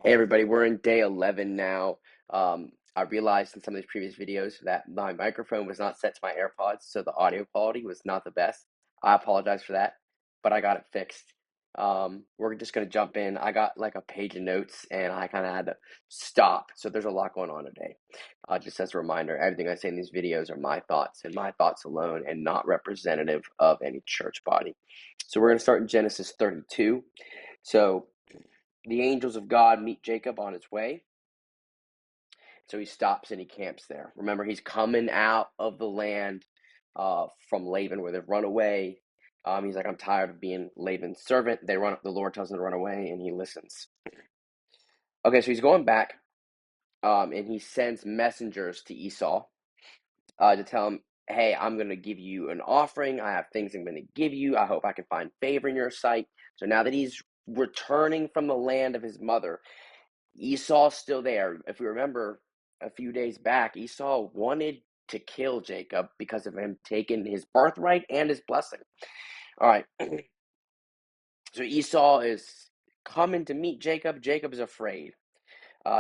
Hey everybody, we're in day 11 now. I realized in some of these previous videos that my microphone was not set to my AirPods, so the audio quality was not the best. I apologize for that, but I got it fixed. We're just going to jump in. I got like a page of notes and I kind of had to stop. So there's a lot going on today. Just as a reminder, everything I say in these videos are my thoughts and my thoughts alone and not representative of any church body. So we're going to start in Genesis 32. So the angels of God meet Jacob on his way. So he stops and he camps there. Remember, he's coming out of the land from Laban where they've run away. He's like, I'm tired of being Laban's servant. They run. The Lord tells him to run away, and he listens. Okay, so he's going back, and he sends messengers to Esau to tell him, hey, I'm going to give you an offering. I have things I'm going to give you. I hope I can find favor in your sight. So now that he's returning from the land of his mother, Esau's still there. If we remember a few days back, Esau wanted to kill Jacob because of him taking his birthright and his blessing. All right. So Esau is coming to meet Jacob. Jacob is afraid.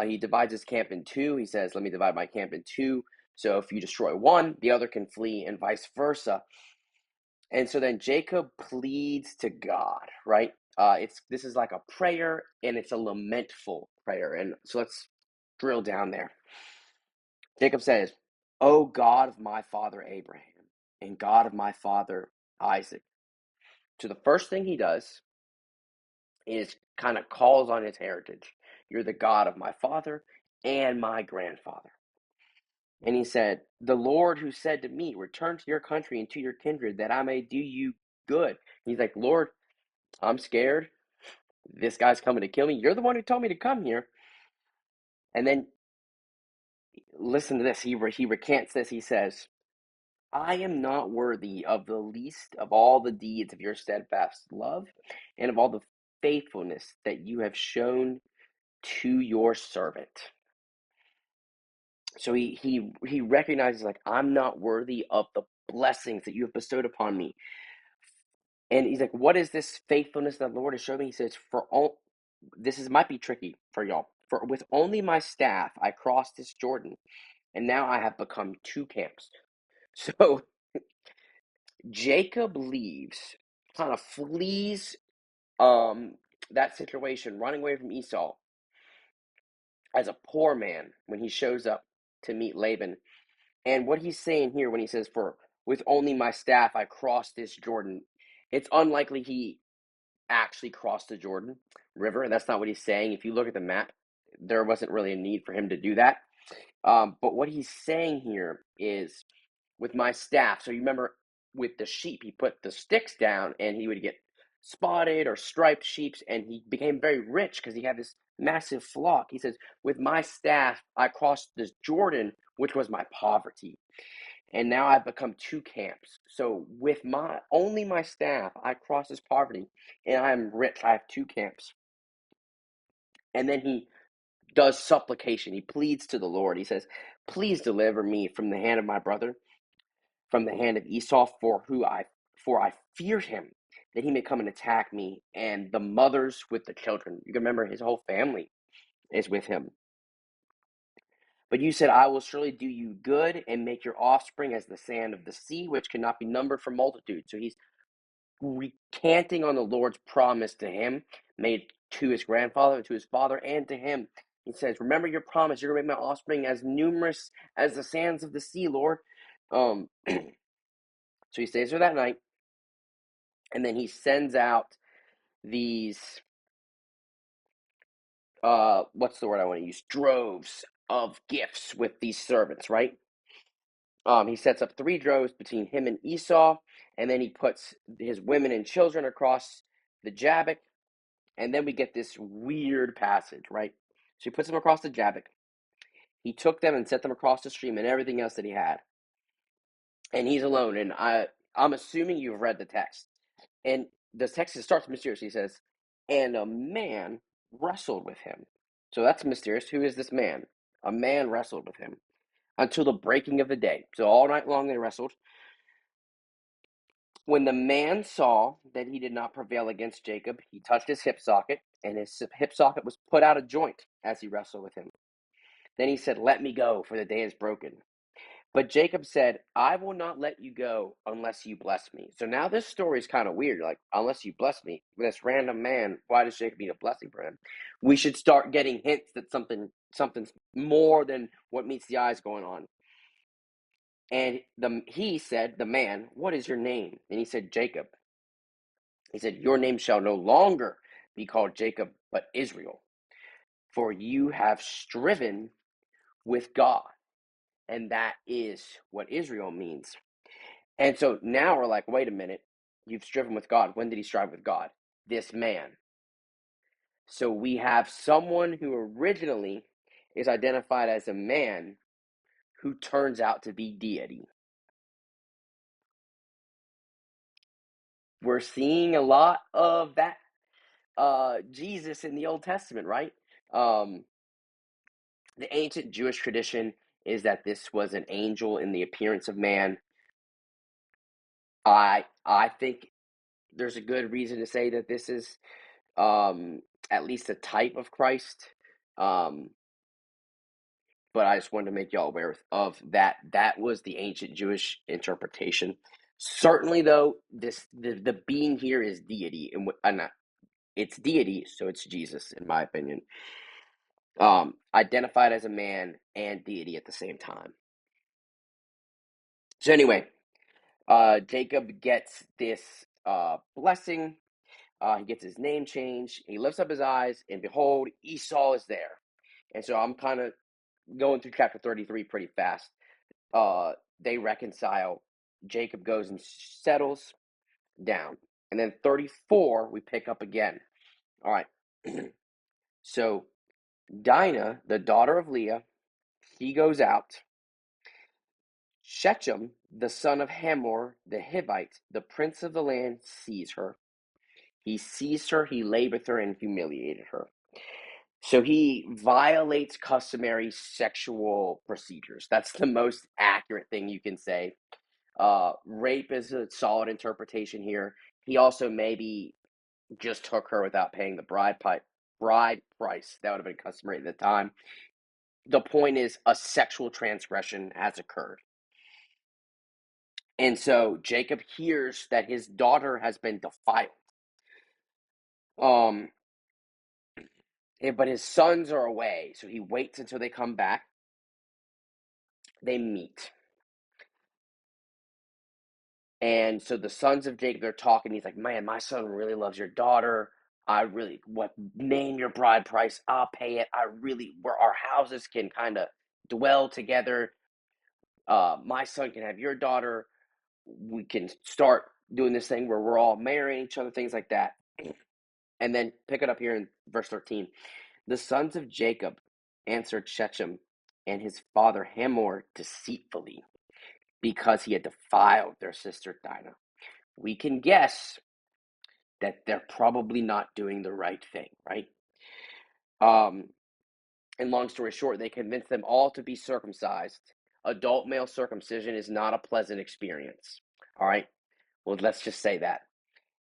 He divides his camp in two. He says, let me divide my camp in two. So if you destroy one, the other can flee, and vice versa. And so then Jacob pleads to God, right? This is like a prayer, and it's a lamentful prayer. And so let's drill down there. Jacob says, O God of my father Abraham and God of my father Isaac. So the first thing he does is kind of calls on his heritage. You're the God of my father and my grandfather. And he said, the Lord who said to me, return to your country and to your kindred that I may do you good. And he's like, Lord, I'm scared. This guy's coming to kill me. You're the one who told me to come here. And then listen to this. He recants this. He says, I am not worthy of the least of all the deeds of your steadfast love and of all the faithfulness that you have shown to your servant. So he recognizes, like, I'm not worthy of the blessings that you have bestowed upon me. And he's like, what is this faithfulness that the Lord has shown me? He says, might be tricky for y'all. For with only my staff I crossed this Jordan, and now I have become two camps. So Jacob leaves, kind of flees that situation, running away from Esau as a poor man when he shows up to meet Laban. And what he's saying here when he says, for with only my staff I crossed this Jordan, it's unlikely he actually crossed the Jordan River. And that's not what he's saying. If you look at the map, there wasn't really a need for him to do that. But what he's saying here is with my staff. So you remember with the sheep, he put the sticks down and he would get spotted or striped sheep, and he became very rich because he had this massive flock. He says, with my staff, I crossed this Jordan, which was my poverty. And now I've become two camps. So with my staff, I cross this poverty and I'm rich. I have two camps. And then he does supplication. He pleads to the Lord. He says, please deliver me from the hand of my brother, from the hand of Esau, for I feared him, that he may come and attack me, and the mothers with the children. You can remember his whole family is with him. But you said, I will surely do you good and make your offspring as the sand of the sea, which cannot be numbered for multitude. So he's recanting on the Lord's promise to him, made to his grandfather, to his father, and to him. He says, remember your promise. You're going to make my offspring as numerous as the sands of the sea, Lord. So he stays there that night. And then he sends out these, what's the word I want to use? Droves of gifts with these servants, right? He sets up three droves between him and Esau, and then he puts his women and children across the Jabbok, and then we get this weird passage, right? So he puts them across the Jabbok. He took them and set them across the stream and everything else that he had. And he's alone, and I'm assuming you've read the text. And the text starts mysteriously. He says, and a man wrestled with him. So that's mysterious. Who is this man? A man wrestled with him until the breaking of the day. So all night long they wrestled. When the man saw that he did not prevail against Jacob, he touched his hip socket, and his hip socket was put out of joint as he wrestled with him. Then he said, "Let me go, for the day is broken." But Jacob said, "I will not let you go unless you bless me." So now this story is kind of weird. Like, unless you bless me, this random man, why does Jacob need a blessing for him? We should start getting hints that something's more than what meets the eyes going on. And he said, the man, "What is your name?" And he said, "Jacob." He said, "Your name shall no longer be called Jacob, but Israel, for you have striven with God." And that is what Israel means. And so now we're like, wait a minute, you've striven with God. When did he strive with God? This man. So we have someone who originally is identified as a man who turns out to be deity. We're seeing a lot of that Jesus in the Old Testament, right? The ancient Jewish tradition is that this was an angel in the appearance of man. I think there's a good reason to say that this is at least a type of Christ. But I just wanted to make y'all aware of that. That was the ancient Jewish interpretation. Certainly, though, the being here is deity, and it's deity, so it's Jesus, in my opinion. Identified as a man and deity at the same time. So anyway, Jacob gets this blessing. He gets his name changed. He lifts up his eyes, and behold, Esau is there. And so I'm kind of going through chapter 33 pretty fast. They reconcile. Jacob goes and settles down. And then 34, we pick up again. All right. So Dinah, the daughter of Leah, he goes out. Shechem, the son of Hamor, the Hivite, the prince of the land, sees her. He seized her, he lay with her, and humiliated her. So he violates customary sexual procedures. That's the most accurate thing you can say. Rape is a solid interpretation here. He also maybe just took her without paying the bride price. That would have been customary at the time. The point is, a sexual transgression has occurred. And so Jacob hears that his daughter has been defiled. But his sons are away, so he waits until they come back. They meet. And so the sons of Jacob, they're talking. He's like, "Man, my son really loves your daughter. Name your bride price. I'll pay it. Where our houses can kind of dwell together. My son can have your daughter. We can start doing this thing where we're all marrying each other, things like that." And then pick it up here in verse 13. The sons of Jacob answered Shechem and his father Hamor deceitfully, because he had defiled their sister Dinah. We can guess that they're probably not doing the right thing, right? And long story short, they convinced them all to be circumcised. Adult male circumcision is not a pleasant experience. All right. Well, let's just say that.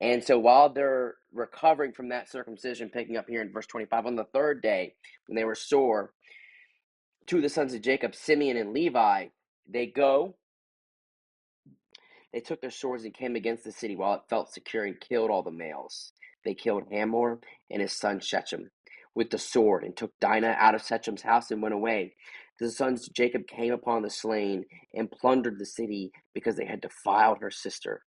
And so while they're recovering from that circumcision, picking up here in verse 25, on the third day, when they were sore, two of the sons of Jacob, Simeon and Levi, they took their swords and came against the city while it felt secure and killed all the males. They killed Hamor and his son Shechem with the sword, and took Dinah out of Shechem's house and went away. The sons of Jacob came upon the slain and plundered the city, because they had defiled her sister.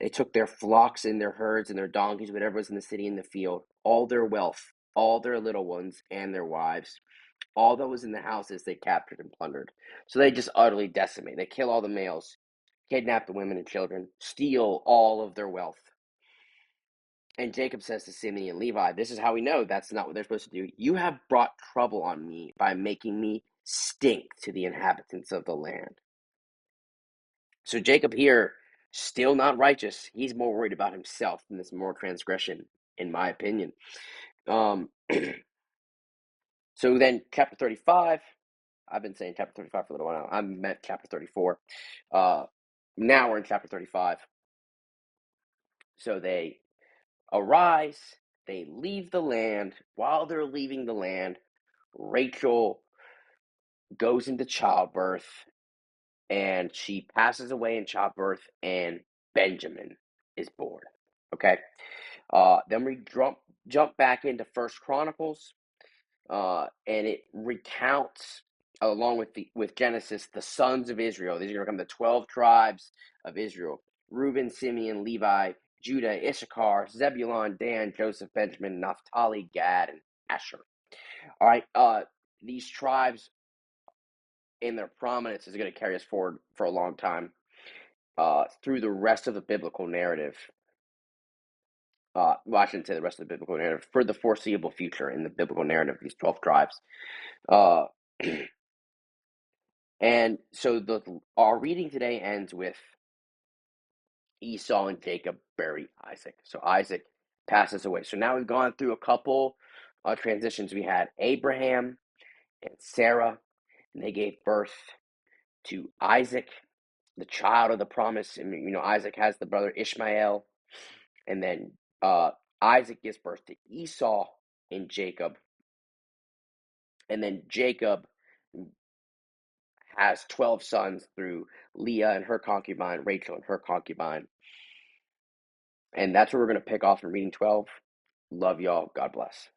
They took their flocks and their herds and their donkeys, whatever was in the city and the field, all their wealth, all their little ones and their wives. All that was in the houses they captured and plundered. So they just utterly decimate. They kill all the males, kidnap the women and children, steal all of their wealth. And Jacob says to Simeon and Levi, "This is how we know that's not what they're supposed to do. You have brought trouble on me by making me stink to the inhabitants of the land." So Jacob here, still not righteous. He's more worried about himself than this moral transgression, in my opinion. So then chapter 35, I've been saying chapter 35 for a little while now. I meant chapter 34. Now we're in chapter 35. So they arise, they leave the land. While they're leaving the land, Rachel goes into childbirth and she passes away in childbirth, and Benjamin is born. Okay. Then we jump back into First Chronicles, and it recounts, along with Genesis, the sons of Israel. These are going to become the 12 tribes of Israel: Reuben, Simeon, Levi, Judah, Issachar, Zebulun, Dan, Joseph, Benjamin, Naphtali, Gad, and Asher. All right. These tribes and their prominence is going to carry us forward for a long time, through the rest of the biblical narrative. Well, I shouldn't say the rest of the biblical narrative, for the foreseeable future in the biblical narrative, these 12 tribes. Uh, and so our reading today ends with Esau and Jacob bury Isaac. So Isaac passes away. So now we've gone through a couple transitions. We had Abraham and Sarah, and they gave birth to Isaac, the child of the promise. And, Isaac has the brother Ishmael, and then Isaac gives birth to Esau and Jacob, and then Jacob has 12 sons through Leah and her concubine, Rachel and her concubine. And that's where we're going to pick off in reading 12. Love y'all. God bless.